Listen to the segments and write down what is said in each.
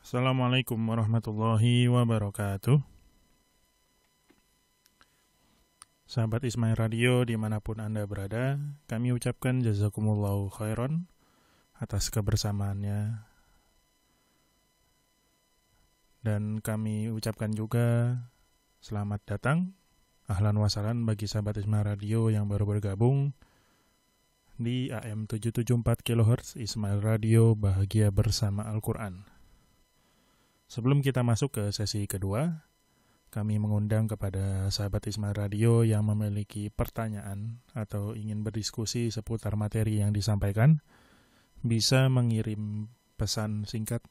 Assalamualaikum warahmatullahi wabarakatuh. Sahabat Ismail Radio dimanapun Anda berada, kami ucapkan jazakumullahu khairan atas kebersamaannya. Dan kami ucapkan juga selamat datang, ahlan wasalan bagi sahabat Ismail Radio yang baru bergabung di AM 774 kHz Ismail Radio Bahagia Bersama Al-Quran. Sebelum kita masuk ke sesi kedua, kami mengundang kepada sahabat Ismail Radio yang memiliki pertanyaan atau ingin berdiskusi seputar materi yang disampaikan, bisa mengirim pesan singkat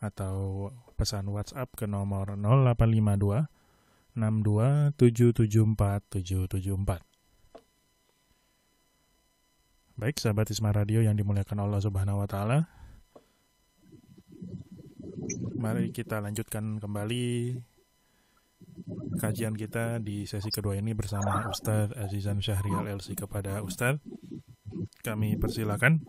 atau pesan WhatsApp ke nomor 0852 62 774 774. Baik, sahabat Ismail Radio yang dimuliakan Allah Subhanahu wa taala, mari kita lanjutkan kembali kajian kita di sesi kedua ini bersama Ustadz Azizan Syahrial LC. Kepada Ustadz, kami persilakan.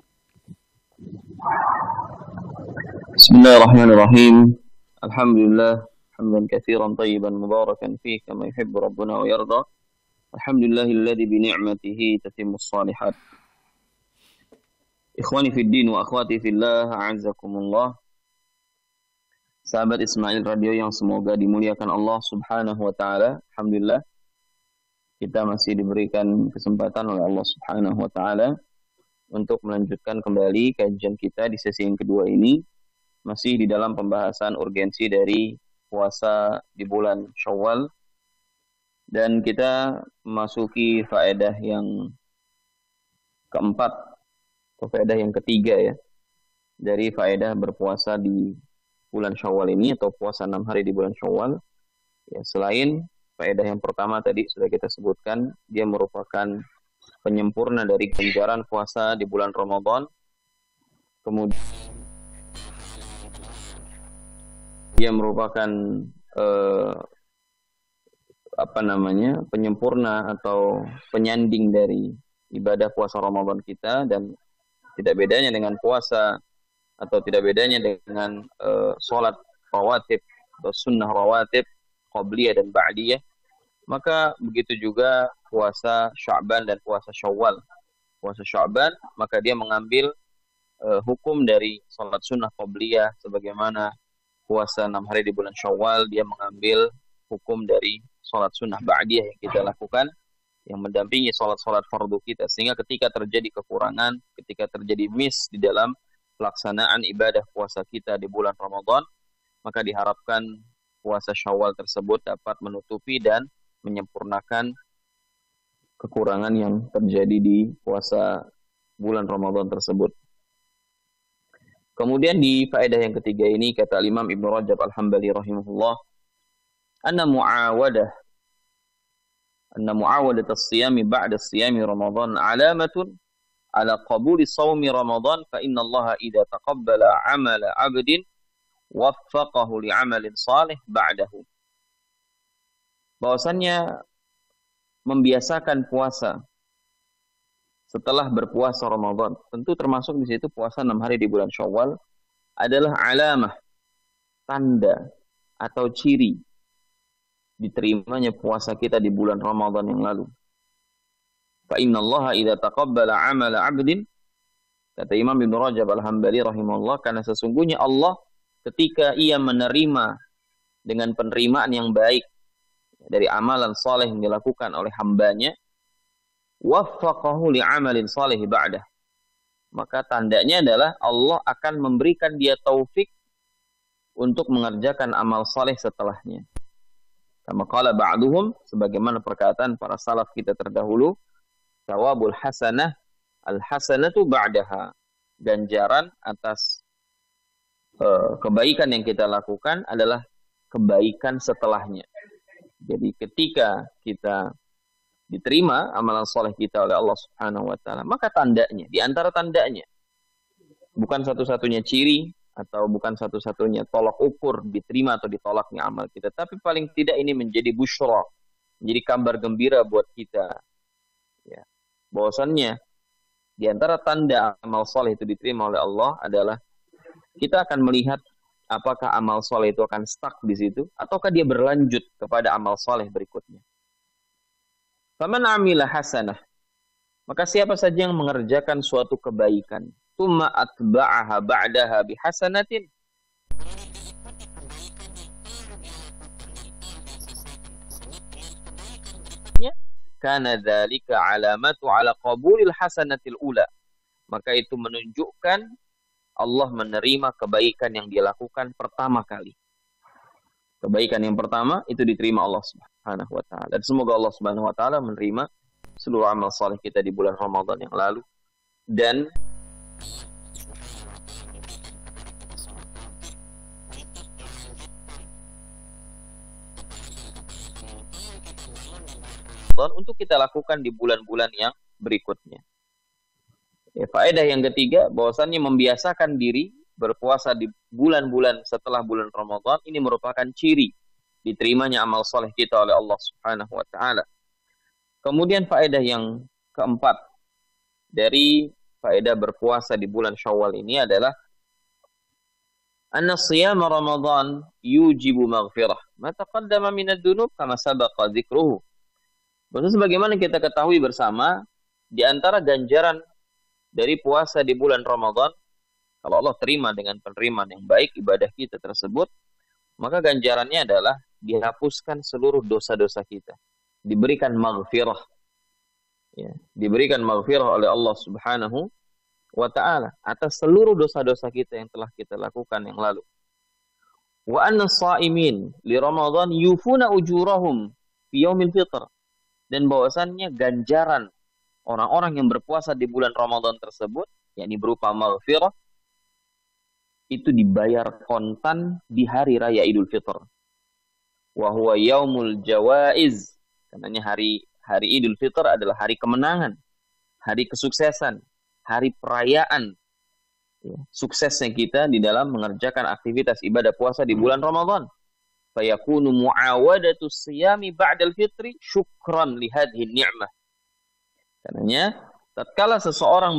Bismillahirrahmanirrahim. Alhamdulillah, hamdan katsiran tayyiban mubarakan fihi kama yuhibbu rabbuna wa yarda. Alhamdulillahilladzi bi ni'matihi tatimmus shalihat. Ikhwani fid din wa akhwati fillah, a'azzakumullah. Sahabat Ismail Radio yang semoga dimuliakan Allah Subhanahu wa taala. Alhamdulillah kita masih diberikan kesempatan oleh Allah Subhanahu wa taala untuk melanjutkan kembali kajian kita di sesi yang kedua ini, masih di dalam pembahasan urgensi dari puasa di bulan Syawal, dan kita memasuki faedah yang keempat atau faedah yang ketiga ya dari faedah berpuasa di bulan Syawal ini, atau puasa 6 hari di bulan Syawal. Ya, selain faedah yang pertama tadi sudah kita sebutkan, dia merupakan penyempurna dari ganjaran puasa di bulan Ramadan. Kemudian dia merupakan penyempurna atau penyanding dari ibadah puasa Ramadan kita, dan tidak bedanya dengan puasa atau tidak bedanya dengan sholat rawatib atau sunnah rawatib qabliyah dan ba'diyah. Maka begitu juga puasa Sya'ban dan puasa Syawal. Puasa Sya'ban, maka dia mengambil hukum dari sholat sunnah qabliyah, sebagaimana puasa 6 hari di bulan Syawal dia mengambil hukum dari sholat sunnah ba'diyah yang kita lakukan, yang mendampingi sholat-sholat fardu kita, sehingga ketika terjadi kekurangan, ketika terjadi miss di dalam pelaksanaan ibadah puasa kita di bulan Ramadan, maka diharapkan puasa Syawal tersebut dapat menutupi dan menyempurnakan kekurangan yang terjadi di puasa bulan Ramadan tersebut. Kemudian di faedah yang ketiga ini, kata Imam Ibnu Rajab Al-Hambali rahimahullah, anna mu'awadat as-siyami ba'da as-siyami Ramadan alamatun ala qabuli sawmi Ramadan, fa inna Allah idza taqabbala 'amala 'abdin waffaqahu li'amalin salih ba'dahu. Bahwasannya membiasakan puasa setelah berpuasa Ramadan, tentu termasuk di situ puasa 6 hari di bulan Syawal, adalah alamah, tanda atau ciri diterimanya puasa kita di bulan Ramadan yang lalu. Fa inna Allah idza taqabbala 'amala 'abdin, kata Imam Ibnu Rajab Al-Hambali rahimahullah, karena sesungguhnya Allah ketika ia menerima dengan penerimaan yang baik dari amalan saleh yang dilakukan oleh hambanya, waffaqahu li'amalin salih ba'dah, maka tandanya adalah Allah akan memberikan dia taufik untuk mengerjakan amal saleh setelahnya. Kama qala ba'duhum, sebagaimana perkataan para salaf kita terdahulu, thawabul hasanah al-hasanatu ba'daha, ganjaran atas kebaikan yang kita lakukan adalah kebaikan setelahnya. Jadi ketika kita diterima amalan soleh kita oleh Allah Subhanahu wa taala, maka tandanya, di antara tandanya, bukan satu-satunya ciri atau bukan satu-satunya tolak ukur diterima atau ditolaknya amal kita, tapi paling tidak ini menjadi busyra, menjadi kabar gembira buat kita, ya, bahwasannya di antara tanda amal soleh itu diterima oleh Allah adalah kita akan melihat apakah amal soleh itu akan stuck di situ, ataukah dia berlanjut kepada amal soleh berikutnya. Faman amila hasanah, maka siapa saja yang mengerjakan suatu kebaikan, tsumma atba'aha ba'daha bihasanatin, kana dzalika alamatu ala qabulil hasanatil ula, maka itu menunjukkan Allah menerima kebaikan yang dia lakukan pertama kali. Kebaikan yang pertama itu diterima Allah Subhanahu wa taala. Dan semoga Allah Subhanahu wa taala menerima seluruh amal saleh kita di bulan Ramadan yang lalu, dan untuk kita lakukan di bulan-bulan yang berikutnya. Ya, faedah yang ketiga, bahwasannya membiasakan diri berpuasa di bulan-bulan setelah bulan Ramadan ini merupakan ciri diterimanya amal soleh kita oleh Allah Subhanahu wa taala. Kemudian faedah yang keempat dari faedah berpuasa di bulan Syawal ini adalah anna siyam Ramadan yujibu maghfirah ma taqaddama min ad-dunub kama sabaqa dzikruhu. Sebagaimana kita ketahui bersama, di antara ganjaran dari puasa di bulan Ramadan, kalau Allah terima dengan penerimaan yang baik ibadah kita tersebut, maka ganjarannya adalah dihapuskan seluruh dosa-dosa kita. Diberikan maghfirah. Ya, diberikan maghfirah oleh Allah Subhanahu wa ta'ala atas seluruh dosa-dosa kita yang telah kita lakukan yang lalu. Wa anna sha'imin li Ramadan yufuna ujurahum fi yaumil fitr. Dan bahwasannya ganjaran orang-orang yang berpuasa di bulan Ramadan tersebut, yakni berupa maghfirah, itu dibayar kontan di hari raya Idul Fitr. Wa huwa yaumul jawaiz. Karena hari Idul Fitr adalah hari kemenangan, hari kesuksesan, hari perayaan. Ya, suksesnya kita di dalam mengerjakan aktivitas ibadah puasa di bulan Ramadan. Fayakunu mu'awadatu siyami ba'dal fitri syukran li hadhihi ni'mah. Karenanya tatkala seseorang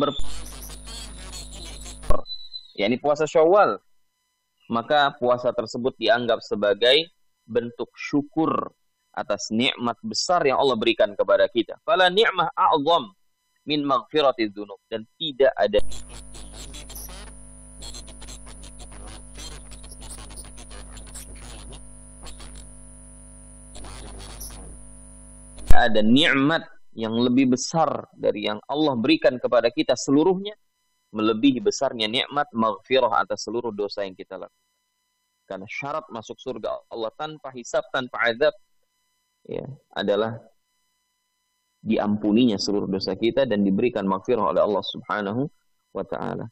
yakni puasa Syawal, maka puasa tersebut dianggap sebagai bentuk syukur atas nikmat besar yang Allah berikan kepada kita. Fala ni'mah a'zam min maghfiratiz dzunub, dan tidak ada nikmat yang lebih besar dari yang Allah berikan kepada kita seluruhnya, melebihi besarnya nikmat maghfirah atas seluruh dosa yang kita lakukan. Karena syarat masuk surga Allah tanpa hisab, tanpa azab, ya, adalah diampuninya seluruh dosa kita dan diberikan maghfirah oleh Allah Subhanahu wa ta'ala.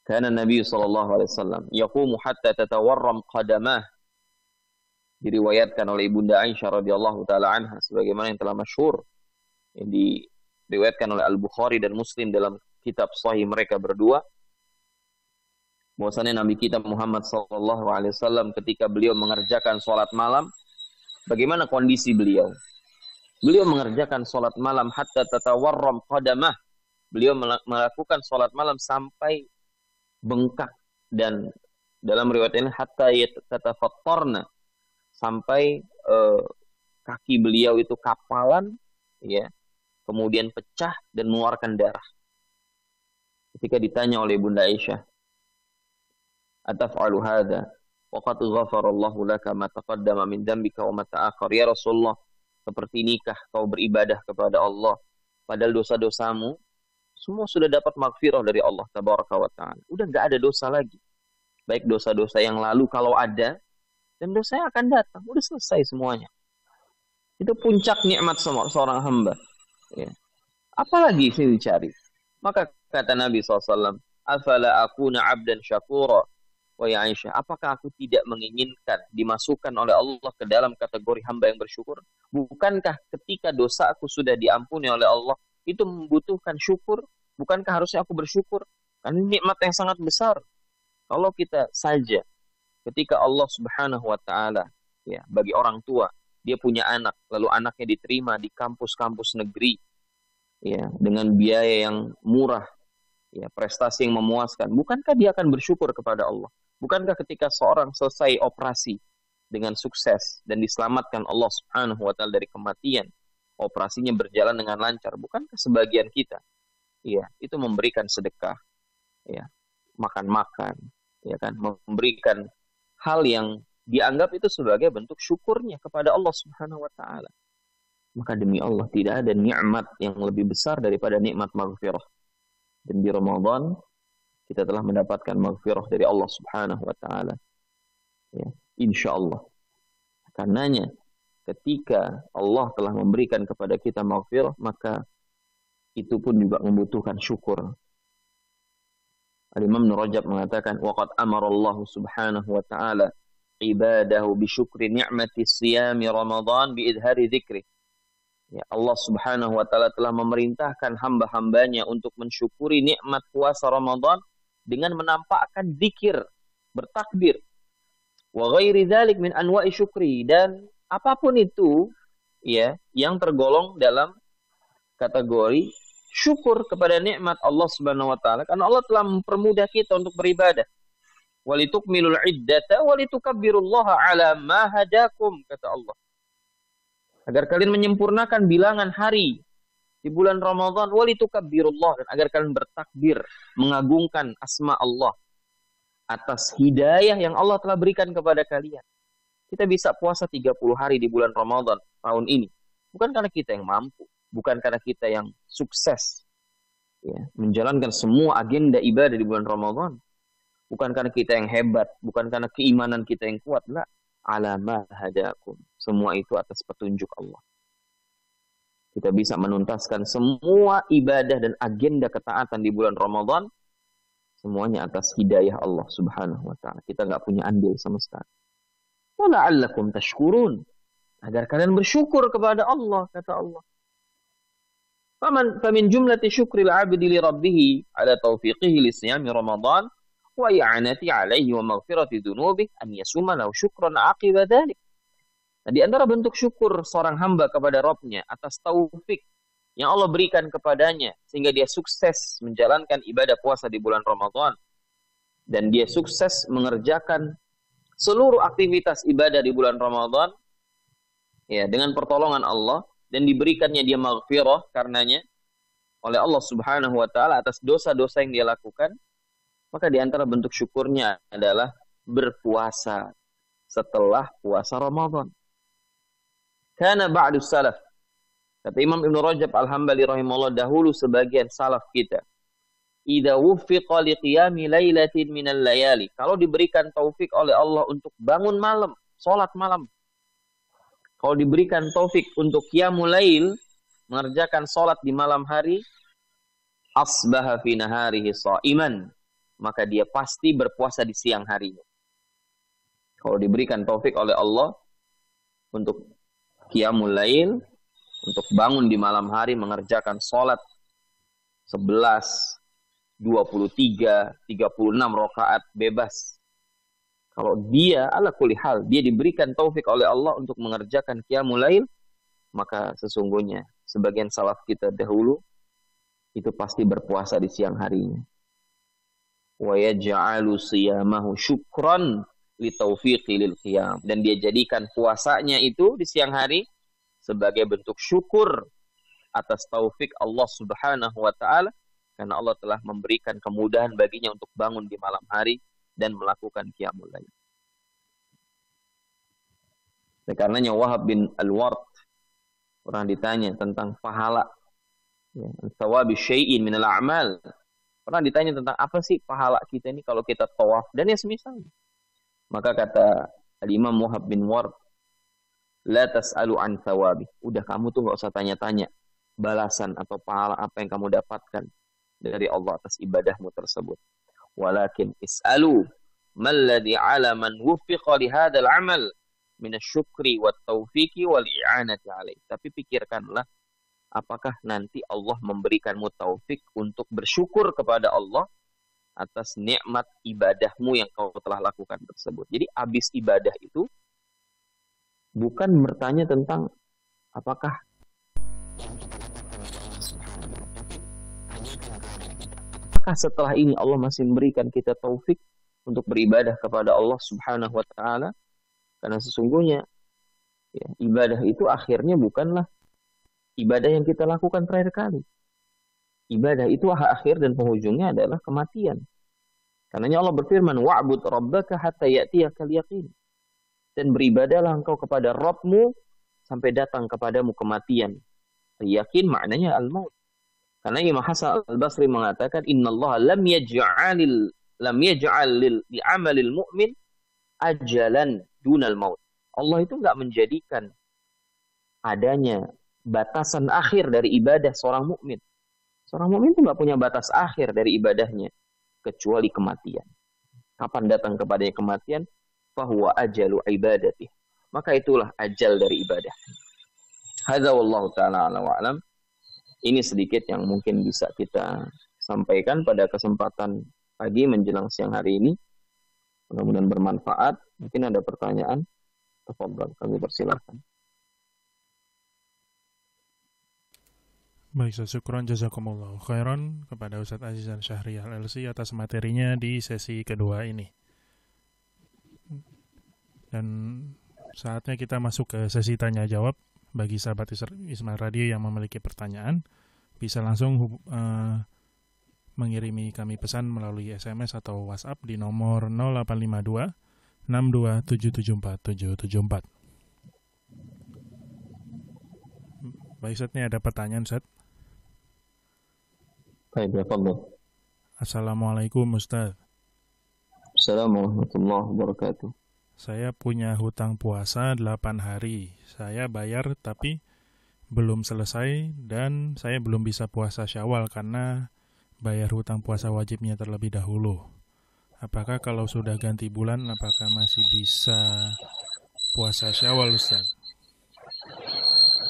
Karena Nabi SAW yaqumu hatta tatawarram qadamah, diriwayatkan oleh Ibunda Aisyah radhiyallahu taala anha sebagaimana yang telah masyhur, yang diriwayatkan oleh Al-Bukhari dan Muslim dalam kitab sahih mereka berdua, bahwasanya Nabi kita Muhammad sallallahu alaihi wasallam ketika beliau mengerjakan salat malam, bagaimana kondisi beliau? Beliau mengerjakan salat malam hatta tatawarram qadamah. Beliau melakukan salat malam sampai bengkak, dan dalam riwayat ini hatta tatafattarna, sampai kaki beliau itu kapalan, ya, kemudian pecah dan mengeluarkan darah. Ketika ditanya oleh Bunda Aisyah, ataf'alu hadza wa qad ghafarallahu laka ma taqaddama min dhanbika wa ma ta'akhkhar, ya Rasulullah, seperti inikah kau beribadah kepada Allah padahal dosa-dosamu semua sudah dapat maghfirah dari Allah tabaraka wa ta'ala, udah enggak ada dosa lagi, baik dosa-dosa yang lalu kalau ada, dan dosa yang akan datang, udah selesai semuanya. Itu puncak nikmat seorang hamba, ya. Apalagi sih dicari? Maka kata Nabi SAW, afala akuna abdan syakura, wa ya Aisyah, apakah aku tidak menginginkan dimasukkan oleh Allah ke dalam kategori hamba yang bersyukur? Bukankah ketika dosa aku sudah diampuni oleh Allah, itu membutuhkan syukur? Bukankah harusnya aku bersyukur? Karena nikmat yang sangat besar. Kalau kita saja ketika Allah Subhanahu wa ta'ala, ya, bagi orang tua, dia punya anak, lalu anaknya diterima di kampus-kampus negeri, ya, dengan biaya yang murah, ya, prestasi yang memuaskan, bukankah dia akan bersyukur kepada Allah? Bukankah ketika seorang selesai operasi dengan sukses dan diselamatkan Allah Subhanahu wa taala dari kematian, operasinya berjalan dengan lancar, bukankah sebagian kita ya itu memberikan sedekah, ya, makan-makan, ya kan, memberikan hal yang dianggap itu sebagai bentuk syukurnya kepada Allah Subhanahu wa taala. Maka demi Allah tidak ada nikmat yang lebih besar daripada nikmat maghfirah. Dan di Ramadan kita telah mendapatkan maghfirah dari Allah Subhanahu wa taala. Ya, insyaallah. Karenanya ketika Allah telah memberikan kepada kita maghfirah, maka itu pun juga membutuhkan syukur. Al-Imam Ibnu Rajab mengatakan, waqad amara Allah Subhanahu wa taala ibadahu bi syukri ni'mati siyami Ramadan bi idhari dzikri. Ya, Allah Subhanahu wa taala telah memerintahkan hamba-hambanya untuk mensyukuri nikmat puasa Ramadan dengan menampakkan zikir, bertakbir. Wa ghairi dzalik min anwa'i syukri, dan apapun itu ya yang tergolong dalam kategori syukur kepada nikmat Allah Subhanahu wa taala, karena Allah telah mempermudah kita untuk beribadah. Walitukmilul iddata walitukabbirullaha ala ma hadakum, kata Allah. Agar kalian menyempurnakan bilangan hari di bulan Ramadan, walitukabbirullaha, dan agar kalian bertakbir, mengagungkan asma Allah atas hidayah yang Allah telah berikan kepada kalian. Kita bisa puasa 30 hari di bulan Ramadan tahun ini, bukan karena kita yang mampu, bukan karena kita yang sukses ya, menjalankan semua agenda ibadah di bulan Ramadan, bukan karena kita yang hebat, bukan karena keimanan kita yang kuat, la, ala ma hadakum. Semua itu atas petunjuk Allah. Kita bisa menuntaskan semua ibadah dan agenda ketaatan di bulan Ramadan, semuanya atas hidayah Allah Subhanahu wa taala. Kita nggak punya andil sama sekali. Wa la'allakum tashkurun, agar kalian bersyukur kepada Allah, kata Allah. Famin jumlati syukril 'abdi li rabbih ala taufiqihi li siyami Ramadan wa i'anati 'alaihi wa maghfirati dzunubihi an yasuma lahu syukran 'aqiba dzalik. Nah, di antara bentuk syukur seorang hamba kepada Rabb-nya atas taufik yang Allah berikan kepadanya sehingga dia sukses menjalankan ibadah puasa di bulan Ramadan dan dia sukses mengerjakan seluruh aktivitas ibadah di bulan Ramadan ya dengan pertolongan Allah, dan diberikannya dia maghfirah karenanya oleh Allah Subhanahu wa taala atas dosa-dosa yang dia lakukan, maka di antara bentuk syukurnya adalah berpuasa setelah puasa Ramadan. Kana ba'du salaf, kata Imam Ibnu Rajab Al-Hambali rahimahullah, dahulu sebagian salaf kita, idza wuffiqa liqiyami lailatin minal layali, kalau diberikan taufik oleh Allah untuk bangun malam, salat malam, kalau diberikan taufik untuk qiyamul lail, mengerjakan salat di malam hari, asbaha fi naharihi shaiman, maka dia pasti berpuasa di siang harinya. Kalau diberikan taufik oleh Allah untuk qiyamul lail, untuk bangun di malam hari mengerjakan salat 11, 23, 36 rakaat bebas. Kalau dia ala kulli hal, dia diberikan taufik oleh Allah untuk mengerjakan qiyamul lail, maka sesungguhnya sebagian salaf kita dahulu itu pasti berpuasa di siang harinya. Wa yaj'alu siyamahu syukran li taufiqi lil qiyam, dan dia jadikan puasanya itu di siang hari sebagai bentuk syukur atas taufik Allah Subhanahu wa taala, karena Allah telah memberikan kemudahan baginya untuk bangun di malam hari dan melakukan qiyamul lail. Karenanya Wahab bin Al-Ward pernah ditanya tentang pahala, ya, thawabi syai'in min al-a'mal. Pernah ditanya tentang apa sih pahala kita ini kalau kita tawaf dan ya semisalnya. Maka kata Al-Imam Wahab bin Ward, la tas'alu an thawabi. Udah, kamu tuh nggak usah tanya-tanya balasan atau pahala apa yang kamu dapatkan dari Allah atas ibadahmu tersebut. Walakin is'alu malladhi ala man wuffiqa li hadzal amal min asy-syukri wat taufiqi wal i'anati alaih. Tapi pikirkanlah, apakah nanti Allah memberikanmu taufik untuk bersyukur kepada Allah atas nikmat ibadahmu yang kau telah lakukan tersebut. Jadi habis ibadah itu bukan bertanya tentang apakah setelah ini Allah masih memberikan kita taufik untuk beribadah kepada Allah Subhanahu wa taala, karena sesungguhnya ya, ibadah itu akhirnya bukanlah ibadah yang kita lakukan terakhir kali. Ibadah itu akhir dan penghujungnya adalah kematian. Karenanya Allah berfirman, wa'bud rabbaka hatta ya'tiyakal yaqin. Dan beribadahlah engkau kepada Rabbmu sampai datang kepadamu kematian. Yakin maknanya al-maut. Karena Imam Hasan al-Basri mengatakan, innallaha lam yaj'al li amalil mu'min ajalan dunal maut. Allah itu enggak menjadikan adanya batasan akhir dari ibadah seorang mukmin. Seorang mukmin itu enggak punya batas akhir dari ibadahnya kecuali kematian. Kapan datang kepadanya kematian? Fahuwa ajalu ibadati. Maka itulah ajal dari ibadah. Hadza wallahu ta'ala a'lam wa a'lam. Ini sedikit yang mungkin bisa kita sampaikan pada kesempatan pagi menjelang siang hari ini. Mudah-mudahan bermanfaat. Mungkin ada pertanyaan. Tafadhal, kami persilahkan. Baik, syukron jazakumullah khairan kepada Ustadz Azizan Syahrial LC atas materinya di sesi kedua ini. Dan saatnya kita masuk ke sesi tanya jawab. Bagi sahabat Ismail Radio yang memiliki pertanyaan, bisa langsung mengirimi kami pesan melalui SMS atau WhatsApp di nomor 0852 62774 774. Baik, Ustaz, ini ada pertanyaan, Ustaz. Baik, tafadhal. Assalamualaikum, Ustaz. Assalamualaikum warahmatullahi wabarakatuh. Saya punya hutang puasa 8 hari. Saya bayar tapi belum selesai dan saya belum bisa puasa Syawal karena bayar hutang puasa wajibnya terlebih dahulu. Apakah kalau sudah ganti bulan, apakah masih bisa puasa Syawal, Ustaz?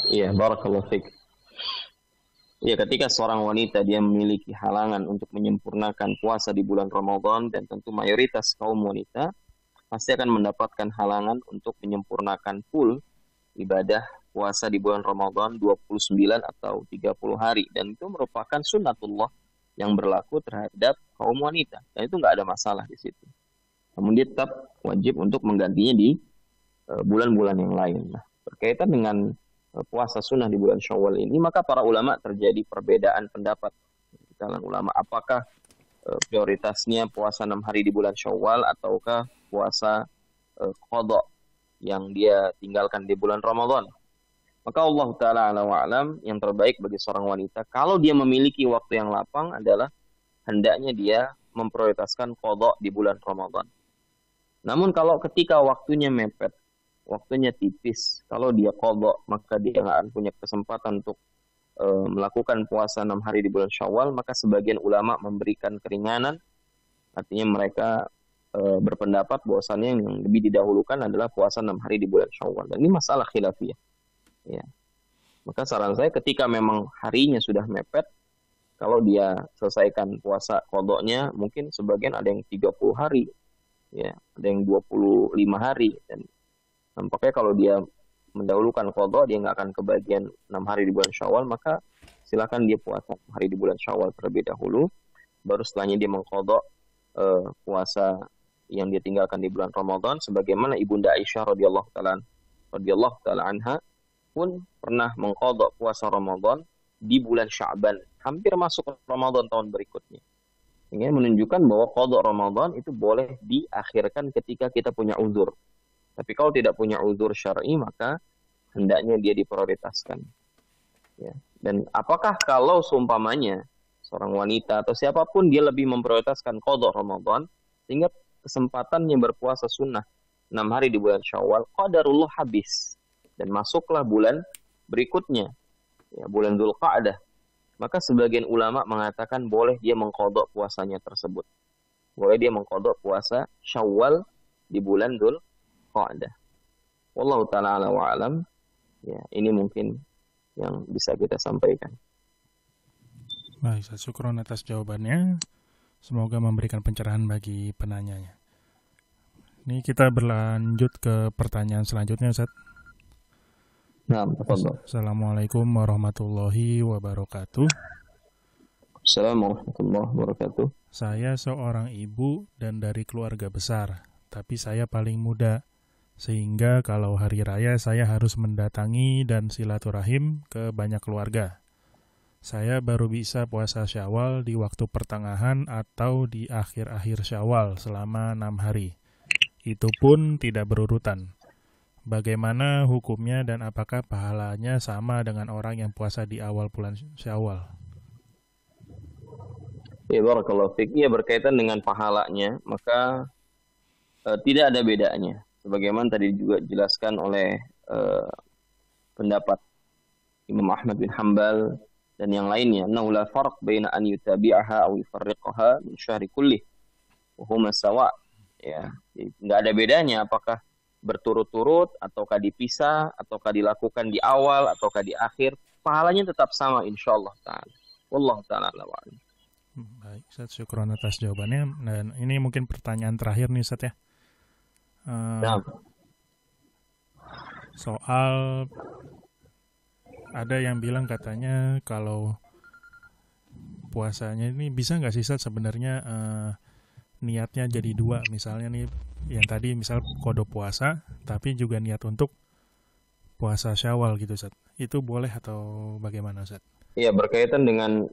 Iya, barakallahu fiik. Ya, ketika seorang wanita dia memiliki halangan untuk menyempurnakan puasa di bulan Ramadan, dan tentu mayoritas kaum wanita pasti akan mendapatkan halangan untuk menyempurnakan full ibadah puasa di bulan Ramadan 29 atau 30 hari. Dan itu merupakan sunnatullah yang berlaku terhadap kaum wanita. Dan itu nggak ada masalah di situ. Namun dia tetap wajib untuk menggantinya di bulan-bulan yang lain. Nah, berkaitan dengan puasa sunnah di bulan Syawal ini, maka para ulama terjadi perbedaan pendapat di kalangan ulama. Apakah prioritasnya puasa 6 hari di bulan Syawal ataukah puasa qadha yang dia tinggalkan di bulan Ramadan? Maka Allah Ta'ala a'lam wa a'lam, yang terbaik bagi seorang wanita kalau dia memiliki waktu yang lapang adalah hendaknya dia memprioritaskan qadha di bulan Ramadan. Namun kalau ketika waktunya mepet, waktunya tipis, kalau dia qadha maka dia nggak akan punya kesempatan untuk melakukan puasa 6 hari di bulan Syawal. Maka sebagian ulama memberikan keringanan, artinya mereka berpendapat bahwasannya yang lebih didahulukan adalah puasa 6 hari di bulan Syawal. Dan ini masalah khilafiyah. Ya. Maka saran saya ketika memang harinya sudah mepet, kalau dia selesaikan puasa qadha-nya, mungkin sebagian ada yang 30 hari, ya, ada yang 25 hari, dan nampaknya kalau dia mendahulukan qadha, dia nggak akan kebagian 6 hari di bulan Syawal, maka silakan dia puasa 6 hari di bulan Syawal terlebih dahulu, baru setelahnya dia mengqadha puasa yang dia tinggalkan di bulan Ramadan, sebagaimana Ibunda Aisyah radhiyallahu taala anha pun pernah mengqadha puasa Ramadan di bulan Sya'ban, hampir masuk Ramadan tahun berikutnya. Ini menunjukkan bahwa qadha Ramadan itu boleh diakhirkan ketika kita punya uzur. Tapi kalau tidak punya uzur syar'i, maka hendaknya dia diprioritaskan. Ya. Dan apakah kalau seumpamanya seorang wanita atau siapapun dia lebih memprioritaskan qadha Ramadan sehingga kesempatannya berpuasa sunnah 6 hari di bulan Syawal, qadarullah habis dan masuklah bulan berikutnya, ya, bulan Dzulqa'dah. Maka sebagian ulama mengatakan boleh dia mengqadha puasanya tersebut. Boleh dia mengqadha puasa Syawal di bulan Dzulqa'dah. Wallahu ta'ala a'lam wa a'lam. Ya, ini mungkin yang bisa kita sampaikan. Baik, syukron atas jawabannya. Semoga memberikan pencerahan bagi penanyanya. Ini kita berlanjut ke pertanyaan selanjutnya, Ustaz. Nah, tafadhol. Assalamualaikum warahmatullahi wabarakatuh. Assalamualaikum warahmatullahi wabarakatuh. Saya seorang ibu dan dari keluarga besar, tapi saya paling muda. Sehingga kalau hari raya saya harus mendatangi dan silaturahim ke banyak keluarga. Saya baru bisa puasa Syawal di waktu pertengahan atau di akhir-akhir Syawal selama 6 hari. Itu pun tidak berurutan. Bagaimana hukumnya dan apakah pahalanya sama dengan orang yang puasa di awal bulan Syawal? Ya, barakallahu fiik. Ya, berkaitan dengan pahalanya, maka tidak ada bedanya. Sebagaimana tadi juga dijelaskan oleh pendapat Imam Ahmad bin Hanbal dan yang lainnya, "Nahu la farq baina an yutabi'aha aw yufarriqaha min syahri kullih wa huma sawa." Ya, enggak ada bedanya apakah berturut-turut ataukah dipisah ataukah dilakukan di awal ataukah di akhir, pahalanya tetap sama insyaallah taala. Wallahu taala a'lam. Baik, Ustaz, syukron atas jawabannya. Dan ini mungkin pertanyaan terakhir nih, Ustaz ya. Nah, Soal ada yang bilang katanya kalau puasanya ini bisa nggak sih, Ustaz, sebenarnya niatnya jadi dua. Misalnya nih, yang tadi misal kode puasa, tapi juga niat untuk puasa Syawal gitu, Ustaz. Itu boleh atau bagaimana, Ustaz? ya berkaitan dengan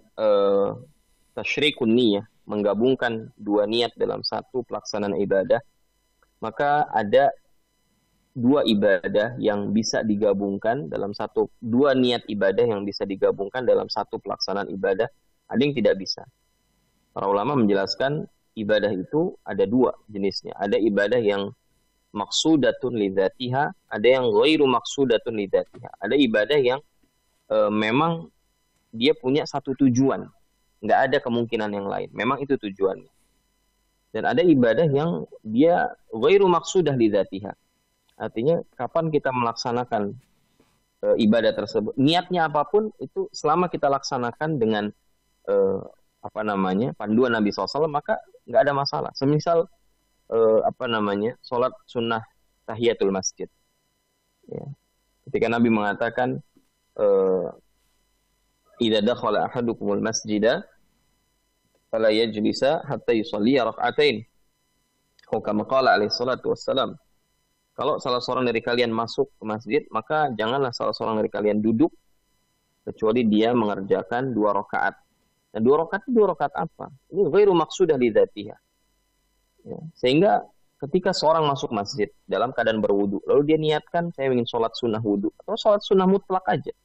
tasyrikun niyah, menggabungkan dua niat dalam satu pelaksanaan ibadah, maka ada dua ibadah yang bisa digabungkan dalam satu, dua niat ibadah yang bisa digabungkan dalam satu pelaksanaan ibadah, ada yang tidak bisa. Para ulama menjelaskan ibadah itu ada dua jenisnya. Ada ibadah yang maksudatun lidzatiha, ada yang ghairu maksudatun lidzatiha. Ada ibadah yang memang dia punya satu tujuan, nggak ada kemungkinan yang lain. Memang itu tujuannya. Dan ada ibadah yang dia ghairu maksudah lidzatiha. Artinya kapan kita melaksanakan ibadah tersebut, niatnya apapun itu selama kita laksanakan dengan panduan Nabi SAW, maka nggak ada masalah. Semisal sholat sunnah tahiyatul masjid. Ya. Ketika Nabi mengatakan idza dakhala ahadukumul masjida fala yajlisa hatta yusalli rak'atain. Kama qala alaihi salatu wassalam. Kalau salah seorang dari kalian masuk ke masjid, maka janganlah salah seorang dari kalian duduk kecuali dia mengerjakan 2 rakaat. Nah, 2 rakaat itu 2 rakaat apa? Ini ghairu maqsudah li dzatiha. Ya. Sehingga ketika seorang masuk masjid dalam keadaan berwudu, lalu dia niatkan saya ingin sholat sunnah wudu atau sholat sunnah mutlak aja,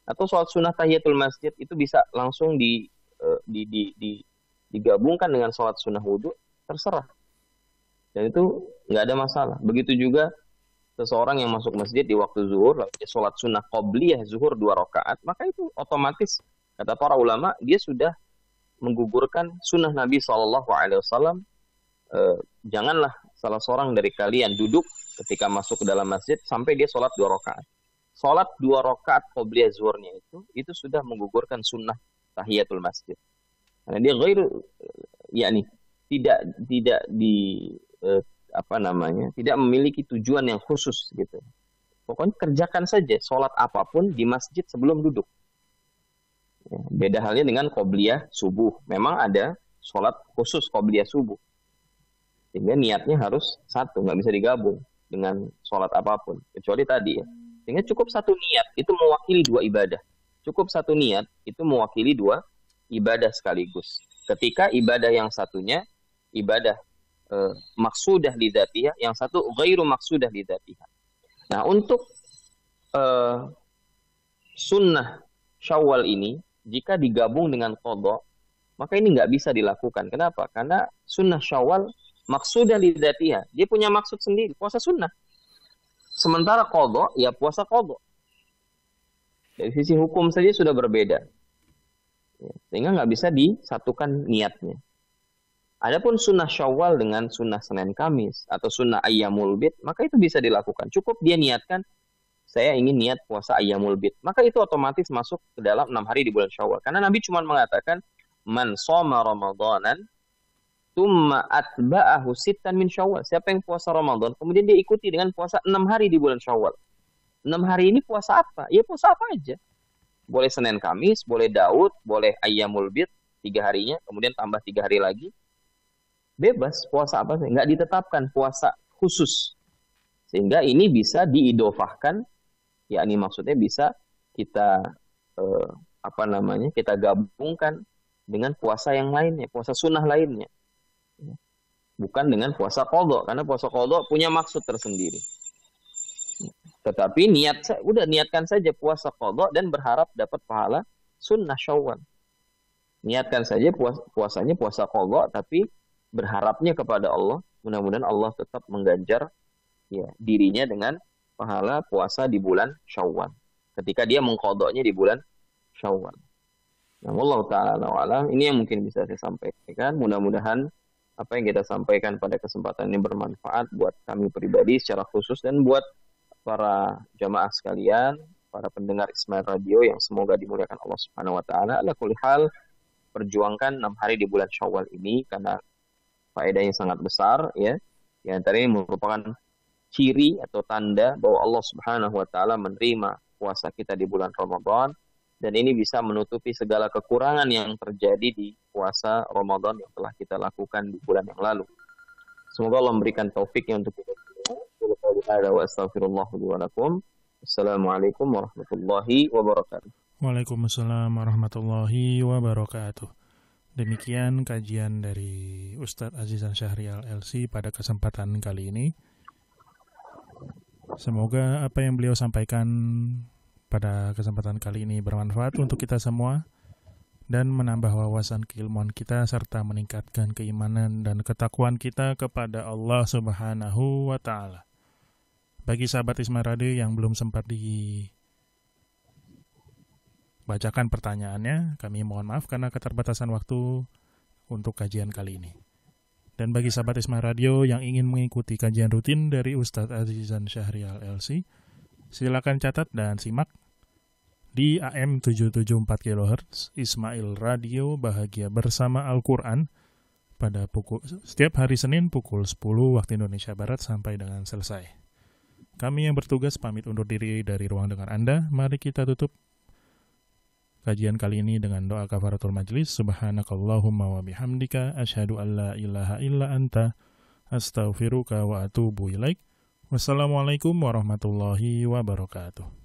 atau sholat sunnah tahiyatul masjid, itu bisa langsung digabungkan dengan sholat sunnah wudu, terserah. Dan itu nggak ada masalah. Begitu juga seseorang yang masuk masjid di waktu zuhur, lalu dia sholat sunnah qobliyah zuhur 2 rakaat, maka itu otomatis, kata para ulama, dia sudah menggugurkan sunnah Nabi SAW. Janganlah salah seorang dari kalian duduk ketika masuk ke dalam masjid sampai dia sholat 2 rakaat. Sholat 2 rakaat qobliyah zuhurnya itu sudah menggugurkan sunnah tahiyatul masjid. Karena dia tidak memiliki tujuan yang khusus gitu. Pokoknya kerjakan saja sholat apapun di masjid sebelum duduk. Ya, beda halnya dengan qobliyah subuh. Memang ada sholat khusus qobliyah subuh. Sehingga niatnya harus satu, nggak bisa digabung dengan sholat apapun. Kecuali tadi ya. Sehingga cukup satu niat, itu mewakili 2 ibadah. Cukup satu niat, itu mewakili 2 ibadah sekaligus. Ketika ibadah yang satunya, ibadah maksudah lidzatiha, yang satu ghairu maksudah lidzatiha. Nah, untuk sunnah Syawal ini, jika digabung dengan qadha, maka ini nggak bisa dilakukan. Kenapa? Karena sunnah Syawal maksudah lidzatiha, dia punya maksud sendiri, puasa sunnah. Sementara qadha, ya puasa qadha. Dari sisi hukum saja sudah berbeda. Ya, sehingga nggak bisa disatukan niatnya. Adapun sunnah Syawal dengan sunnah Senin Kamis atau sunnah Ayyamul Bid, maka itu bisa dilakukan. Cukup dia niatkan, saya ingin niat puasa Ayyamul Bid. Maka itu otomatis masuk ke dalam 6 hari di bulan Syawal. Karena Nabi cuma mengatakan, man shoma Ramadanan, tsumma atba'ahu sittan min Syawal. Siapa yang puasa Ramadan, kemudian dia ikuti dengan puasa 6 hari di bulan Syawal. 6 hari ini puasa apa? Ya puasa apa aja. Boleh Senin Kamis, boleh Daud, boleh Ayyamul Bid. 3 harinya, kemudian tambah 3 hari lagi, bebas puasa apa sih, nggak ditetapkan puasa khusus, sehingga ini bisa diidofahkan, yakni maksudnya bisa kita kita gabungkan dengan puasa yang lainnya, puasa sunnah lainnya, bukan dengan puasa qadha, karena puasa qadha punya maksud tersendiri. Tetapi niatkan saja puasa qadha dan berharap dapat pahala sunnah Syawal. Niatkan saja puasanya puasa qadha, tapi berharapnya kepada Allah, mudah-mudahan Allah tetap mengganjar ya dirinya dengan pahala puasa di bulan Syawal, ketika dia mengqadhanya di bulan Syawal. Nah, Allah Ta'ala ini yang mungkin bisa saya sampaikan. Mudah-mudahan apa yang kita sampaikan pada kesempatan ini bermanfaat buat kami pribadi secara khusus dan buat para jamaah sekalian, para pendengar Ismail Radio yang semoga dimuliakan Allah Subhanahu wa taala. Ala kulli hal, perjuangkan 6 hari di bulan Syawal ini karena faedahnya sangat besar ya. Yang antara ini merupakan ciri atau tanda bahwa Allah Subhanahu wa taala menerima puasa kita di bulan Ramadan, dan ini bisa menutupi segala kekurangan yang terjadi di puasa Ramadan yang telah kita lakukan di bulan yang lalu. Semoga Allah memberikan taufiknya untuk kita. Assalamualaikum warahmatullahi wabarakatuh. Waalaikumsalam warahmatullahi wabarakatuh. Demikian kajian dari Ustadz Azizan Syahrial LC pada kesempatan kali ini. Semoga apa yang beliau sampaikan pada kesempatan kali ini bermanfaat untuk kita semua dan menambah wawasan keilmuan kita serta meningkatkan keimanan dan ketakwaan kita kepada Allah Subhanahu wa taala. Bagi sahabat Ismail Radio yang belum sempat dibacakan pertanyaannya, kami mohon maaf karena keterbatasan waktu untuk kajian kali ini. Dan bagi sahabat Ismail Radio yang ingin mengikuti kajian rutin dari Ustadz Azizan Syahrial LC, silakan catat dan simak di AM 774 kHz Ismail Radio Bahagia Bersama Al-Quran pada setiap hari Senin pukul 10 waktu Indonesia Barat sampai dengan selesai. Kami yang bertugas pamit undur diri dari ruang dengar Anda. Mari kita tutup kajian kali ini dengan doa kafaratul majlis. Subhanakallahumma wa bihamdika asyhadu an la ilaha illa anta astaghfiruka wa atubu ilaik. Wassalamualaikum warahmatullahi wabarakatuh.